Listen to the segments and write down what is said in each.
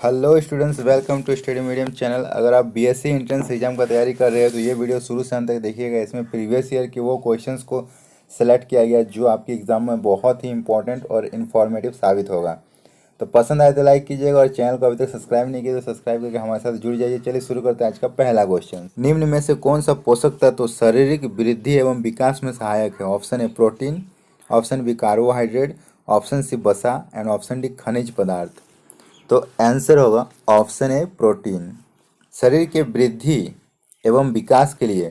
Hello students, welcome to study medium channel. अगर आप BSc entrance exam का तैयारी कर रहे हो तो ये वीडियो शुरू से अंत तक देखिएगा। इसमें प्रीवियस ईयर के वो क्वेश्चंस को सेलेक्ट किया गया जो आपके एग्जाम में बहुत ही इंपॉर्टेंट और इन्फॉर्मेटिव साबित होगा। तो पसंद आए तो लाइक कीजिएगा और चैनल को अभी तक सब्सक्राइब नहीं किया तो सब्सक्राइब करके हमारे साथ जुड़ जाइए। चलिए शुरू करते हैं आज का पहला क्वेश्चन। निम्न में से कौन सा पोषक तत्व शारीरिक वृद्धि एवं विकास में सहायक है? Option A protein, option B carbohydrate, option C वसा एंड ऑप्शन डी खनिज पदार्थ। तो आंसर होगा ऑप्शन ए प्रोटीन। शरीर के वृद्धि एवं विकास के लिए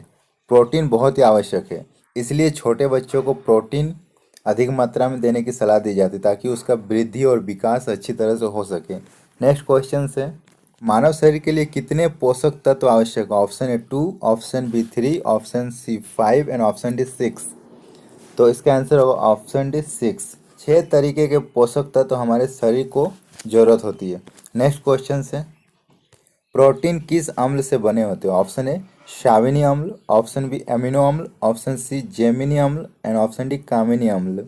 प्रोटीन बहुत ही आवश्यक है, इसलिए छोटे बच्चों को प्रोटीन अधिक मात्रा में देने की सलाह दी जाती है ताकि उसका वृद्धि और विकास अच्छी तरह से हो सके। नेक्स्ट क्वेश्चन है, मानव शरीर के लिए कितने पोषक तत्व आवश्यक है? Option A 2, option B 3, option C 5 and option D 6। तो इसका आंसर होगा ऑप्शन डी 6। 6 तरीके के पोषक तत्व हमारे शरीर को जरूरत होती है। नेक्स्ट क्वेश्चन है, प्रोटीन किस अम्ल से बने होते हैं? ऑप्शन ए शाविनी अम्ल, ऑप्शन बी एमिनो अम्ल, ऑप्शन सी जेमिनी अम्ल एंड ऑप्शन डी कामिनी अम्ल।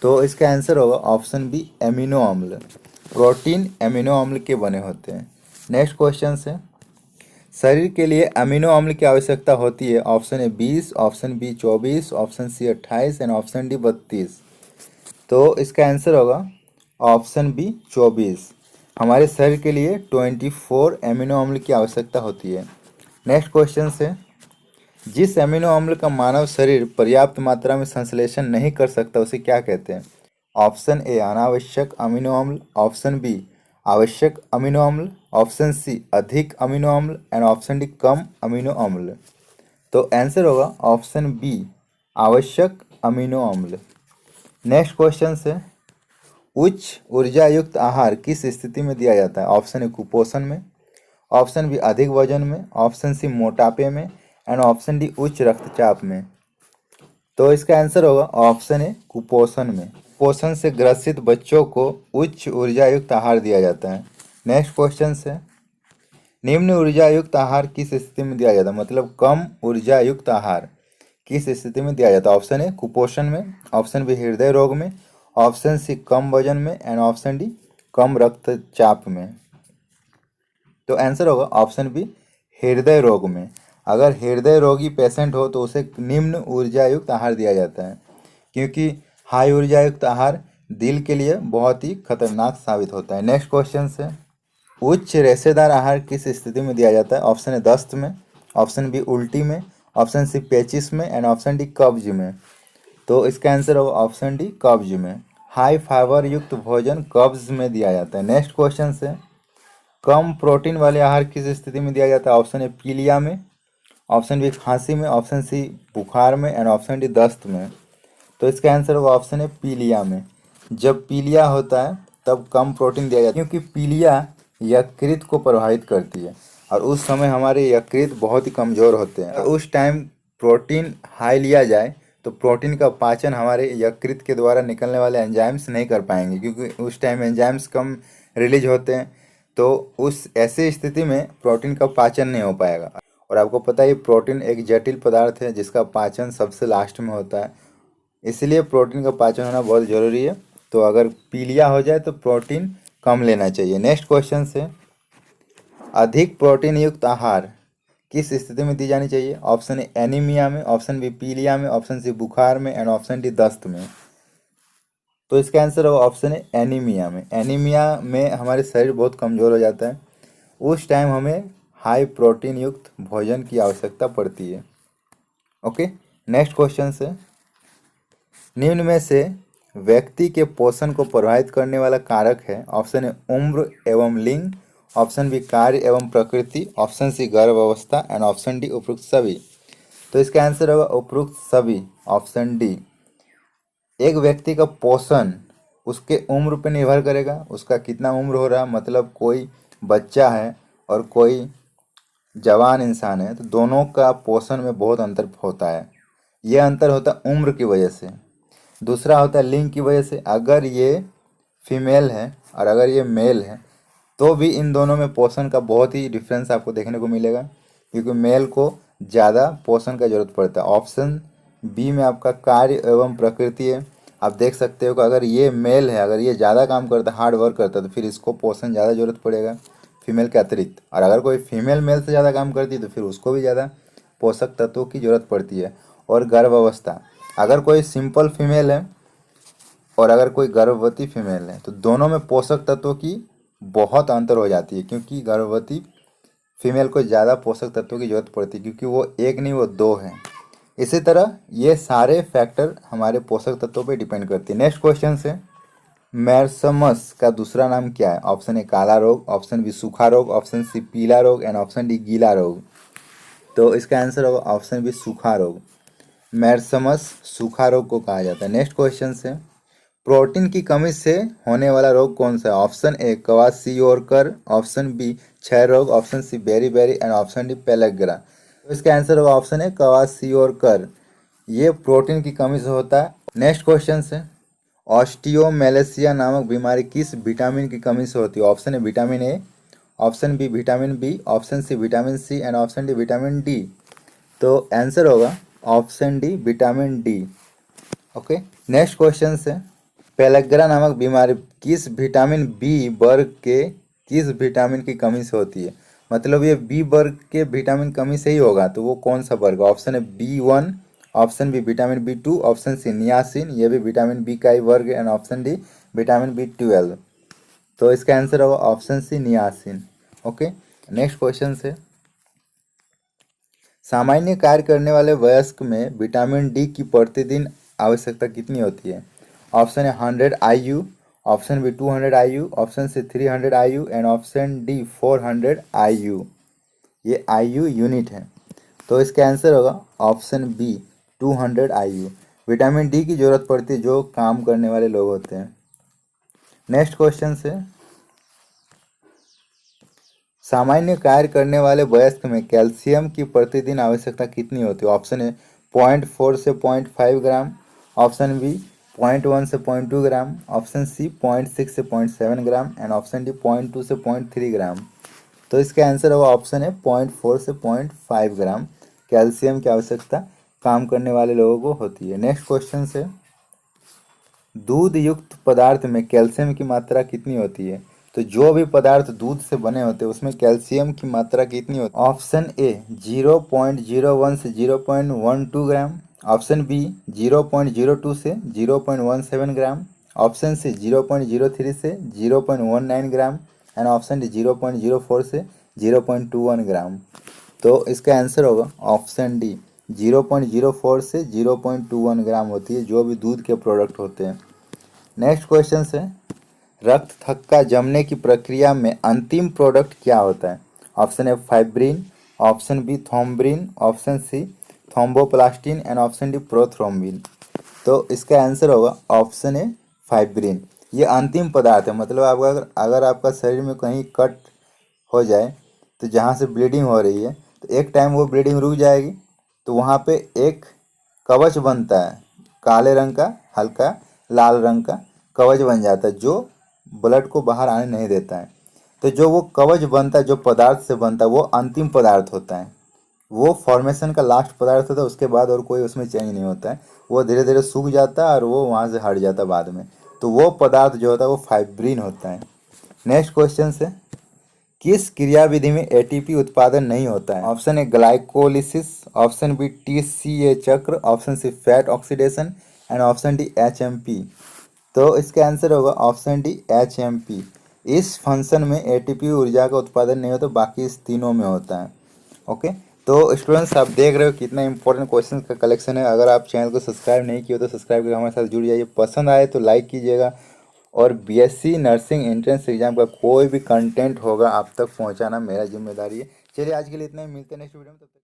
तो इसका आंसर होगा ऑप्शन बी एमिनो अम्ल। प्रोटीन एमिनो अम्ल के बने होते हैं। नेक्स्ट क्वेश्चन है, शरीर के लिए अमीनो अम्ल की आवश्यकता होती है? Option A 20, option B 24, option C 28 and option D 32। तो इसका आंसर होगा ऑप्शन बी 24। हमारे शरीर के लिए 24 एमिनो अम्ल की आवश्यकता होती है। नेक्स्ट क्वेश्चन है, जिस एमिनो अम्ल का मानव शरीर पर्याप्त मात्रा में संश्लेषण नहीं कर सकता उसे क्या कहते हैं? ऑप्शन ए अनावश्यक अमीनो अम्ल, ऑप्शन बी आवश्यक अमीनो अम्ल, ऑप्शन सी अधिक अमीनो अम्ल and option D come amino अम्ल। तो आंसर होगा ऑप्शन बी आवश्यक अमीनो अम्ल। नेक्स्ट क्वेश्चन है, उच्च ऊर्जा युक्त आहार किस स्थिति में दिया जाता है? ऑप्शन ए कुपोषण में, ऑप्शन बी अधिक वजन में, ऑप्शन सी मोटापे में एंड ऑप्शन डी उच्च रक्तचाप में। तो इसका आंसर होगा ऑप्शन ए कुपोषण में। कुपोषण से ग्रसित बच्चों को उच्च ऊर्जा युक्त आहार दिया जाता है। नेक्स्ट क्वेश्चन है, निम्न ऊर्जा युक्त आहार किस स्थिति में दिया जाता है? मतलब कम ऊर्जा युक्त आहार किस स्थिति में दिया जाता है? ऑप्शन ए कुपोषण में, ऑप्शन बी हृदय रोग में, ऑप्शन सी कम वजन में एंड ऑप्शन डी कम रक्तचाप में। तो आंसर होगा ऑप्शन बी हृदय रोग में। अगर हृदय रोगी पेशेंट हो तो उसे निम्न ऊर्जा युक्त आहार दिया जाता है, क्योंकि हाई ऊर्जा युक्त आहार दिल के लिए बहुत ही खतरनाक साबित होता है। नेक्स्ट क्वेश्चन है, उच्च रेशेदार आहार किस स्थिति में दिया जाता है? ऑप्शन ए दस्त में, ऑप्शन बी उल्टी में, ऑप्शन सी पेचिस में एंड ऑप्शन डी कब्ज में। तो इसका आंसर होगा ऑप्शन डी कब्ज में। हाई फाइबर युक्त भोजन कब्ज में दिया जाता है। नेक्स्ट क्वेश्चन है, कम प्रोटीन वाले आहार किस स्थिति में दिया जाता है? ऑप्शन ए पीलिया में, ऑप्शन बी खांसी में, ऑप्शन सी बुखार में एंड ऑप्शन डी दस्त में। तो इसका आंसर होगा ऑप्शन ए पीलिया में। जब पीलिया होता है तब कम प्रोटीन दिया जाता है, क्योंकि पीलिया यकृत को प्रभावित करती है और उस समय हमारे यकृत बहुत ही कमज़ोर होते हैं। उस टाइम प्रोटीन हाई लिया जाए तो प्रोटीन का पाचन हमारे यकृत के द्वारा निकलने वाले एंजाइम्स नहीं कर पाएंगे, क्योंकि उस टाइम एंजाइम्स कम रिलीज होते हैं। तो उस ऐसी स्थिति में प्रोटीन का पाचन नहीं हो पाएगा। और आपको पता है प्रोटीन एक जटिल पदार्थ है जिसका पाचन सबसे लास्ट में होता है, इसलिए प्रोटीन का पाचन होना बहुत ज़रूरी है। तो अगर पीलिया हो जाए तो प्रोटीन कम लेना चाहिए। नेक्स्ट क्वेश्चन है, अधिक प्रोटीन युक्त आहार किस स्थिति में दी जानी चाहिए? ऑप्शन ए एनीमिया में, ऑप्शन बी पीलिया में, ऑप्शन सी बुखार में एंड ऑप्शन डी दस्त में। तो इसका आंसर होगा ऑप्शन ए एनीमिया में। एनीमिया में हमारे शरीर बहुत कमज़ोर हो जाता है, उस टाइम हमें हाई प्रोटीन युक्त भोजन की आवश्यकता पड़ती है। ओके, नेक्स्ट क्वेश्चन है, निम्न में से व्यक्ति के पोषण को प्रभावित करने वाला कारक है? ऑप्शन ए उम्र एवं लिंग, ऑप्शन बी कार्य एवं प्रकृति, ऑप्शन सी गर्भावस्था एंड ऑप्शन डी उपरोक्त सभी। तो इसका आंसर होगा उपरोक्त सभी, ऑप्शन डी। एक व्यक्ति का पोषण उसके उम्र पर निर्भर करेगा, उसका कितना उम्र हो रहा है। मतलब कोई बच्चा है और कोई जवान इंसान है तो दोनों का पोषण में बहुत अंतर होता है। यह अंतर होता है उम्र की वजह से। दूसरा होता है लिंग की वजह से। अगर ये फीमेल है और अगर ये मेल है तो भी इन दोनों में पोषण का बहुत ही डिफरेंस आपको देखने को मिलेगा, क्योंकि मेल को ज़्यादा पोषण का जरूरत पड़ता है। ऑप्शन बी में आपका कार्य एवं प्रकृति है आप देख सकते हो कि अगर ये मेल है, अगर ये ज़्यादा काम करता है, हार्ड वर्क करता है, तो फिर इसको पोषण ज़्यादा जरूरत पड़ेगा फीमेल के अतिरिक्त। और अगर कोई फीमेल मेल से ज़्यादा काम करती है तो फिर उसको भी ज़्यादा पोषक तत्वों की जरूरत पड़ती है। और गर्भावस्था, अगर कोई सिंपल फीमेल है और अगर कोई गर्भवती फीमेल है तो दोनों में पोषक तत्वों की बहुत अंतर हो जाती है, क्योंकि गर्भवती फीमेल को ज़्यादा पोषक तत्वों की जरूरत पड़ती है, क्योंकि वो एक नहीं वो दो हैं। इसी तरह ये सारे फैक्टर हमारे पोषक तत्वों पे डिपेंड करती है। नेक्स्ट क्वेश्चन से, मेरसमस का दूसरा नाम क्या है? ऑप्शन ए काला रोग, ऑप्शन बी सूखा रोग, ऑप्शन सी पीला रोग एंड ऑप्शन डी गीला रोग। तो इसका आंसर होगा ऑप्शन बी सूखा रोग। मेरसमस सूखा रोग को कहा जाता है। नेक्स्ट क्वेश्चन से, प्रोटीन की कमी से होने वाला रोग कौन सा है? Option A kwashiorkor, option B क्षय रोग, option C beri and option D pellagra. तो इसका आंसर होगा ऑप्शन ए क्वाशियोरकर। ये प्रोटीन की कमी से होता है। नेक्स्ट क्वेश्चन से, ऑस्टियोमेलेसिया नामक बीमारी किस विटामिन की कमी से होती है? Option A vitamin A, option B vitamin B, option C vitamin C and option D vitamin D. तो आंसर होगा option D vitamin D. Okay. Next question से, पेलेग्रा नामक बीमारी किस विटामिन बी वर्ग के किस विटामिन की कमी से होती है? मतलब ये बी वर्ग के विटामिन कमी से ही होगा, तो वो कौन सा वर्ग? ऑप्शन है B1, ऑप्शन B vitamin B2, option C niacin, ये भी विटामिन बी का ही वर्ग है, and option D vitamin B12। तो इसका आंसर होगा option C niacin. Okay. Next question से, सामान्य कार्य करने वाले वयस्क में विटामिन डी की प्रतिदिन आवश्यकता कितनी होती है? ऑप्शन है 100 IU, option B 200 IU, option C 300 IU and option D 400 IU। ये IU यूनिट है। तो इसका आंसर होगा option B 200 IU। Vitamin D की जरूरत पड़ती है जो काम करने वाले लोग होते हैं। नेक्स्ट क्वेश्चन से, सामान्य कार्य करने वाले वयस्क में कैल्शियम की प्रतिदिन आवश्यकता कितनी होती है? ऑप्शन है 0.4 से 0.5 ग्राम, ऑप्शन बी 0.1 से 0.2 ग्राम, ऑप्शन सी 0.6 से 0.7 ग्राम एंड ऑप्शन डी 0.2 से 0.3 ग्राम। तो इसका आंसर होगा ऑप्शन है 0.4 से 0.5 ग्राम कैल्शियम की आवश्यकता काम करने वाले लोगों को होती है। नेक्स्ट क्वेश्चन से, दूध युक्त पदार्थ में कैल्शियम की मात्रा कितनी होती है? तो जो भी पदार्थ दूध से बने होते हैं उसमें कैल्शियम की मात्रा कितनी होती है? ऑप्शन ए 0.01 से 0.12 ग्राम, ऑप्शन बी 0.02 से 0.17 ग्राम, ऑप्शन सी 0.03 से 0.19 ग्राम एंड ऑप्शन डी 0.04 से 0.21 ग्राम। तो इसका आंसर होगा ऑप्शन डी 0.04 से 0.21 ग्राम होती है जो भी दूध के प्रोडक्ट होते हैं। नेक्स्ट क्वेश्चन से, रक्त थक्का जमने की प्रक्रिया में अंतिम प्रोडक्ट क्या होता है? Option A fibrin, option B thrombin, option C thromboplastin and option D prothrombin. तो इसका आंसर होगा ऑप्शन ए फाइब्रिन। ये अंतिम पदार्थ है। मतलब आपका अगर आपका शरीर में कहीं कट हो जाए तो जहाँ से ब्लीडिंग हो रही है तो एक टाइम वो ब्लीडिंग रुक जाएगी, तो वहाँ पे एक कवच बनता है काले रंग का, हल्का लाल रंग का कवच बन जाता है जो ब्लड को बाहर आने नहीं देता है। तो जो वो कवच बनता है जो पदार्थ से बनता है वो अंतिम पदार्थ होता है। वो फॉर्मेशन का लास्ट पदार्थ होता है, उसके बाद और कोई उसमें चेंज नहीं होता है। वो धीरे धीरे सूख जाता है और वो वहाँ से हट जाता है बाद में। तो वो पदार्थ जो होता है वो फाइब्रिन होता है। नेक्स्ट क्वेश्चन से, किस क्रियाविधि में एटीपी उत्पादन नहीं होता है? Option A glycolysis, option B TCA चक्र, option C fat oxidation and option D HMP। तो इसका आंसर होगा ऑप्शन डी HMP। इस फंक्शन में एटीपी ऊर्जा का उत्पादन नहीं होता, बाकी इस तीनों में होता है। ओके। तो स्टूडेंट्स आप देख रहे हो कितना इंपॉर्टेंट क्वेश्चन का कलेक्शन है। अगर आप चैनल को सब्सक्राइब नहीं किए तो सब्सक्राइब करके हमारे साथ जुड़ जाइए। पसंद आए तो लाइक कीजिएगा। और BSc नर्सिंग एंट्रेंस एग्जाम का कोई भी कंटेंट होगा आप तक पहुंचाना मेरा जिम्मेदारी है। चलिए आज के लिए इतना ही, मिलते हैं नेक्स्ट वीडियो में। तब तक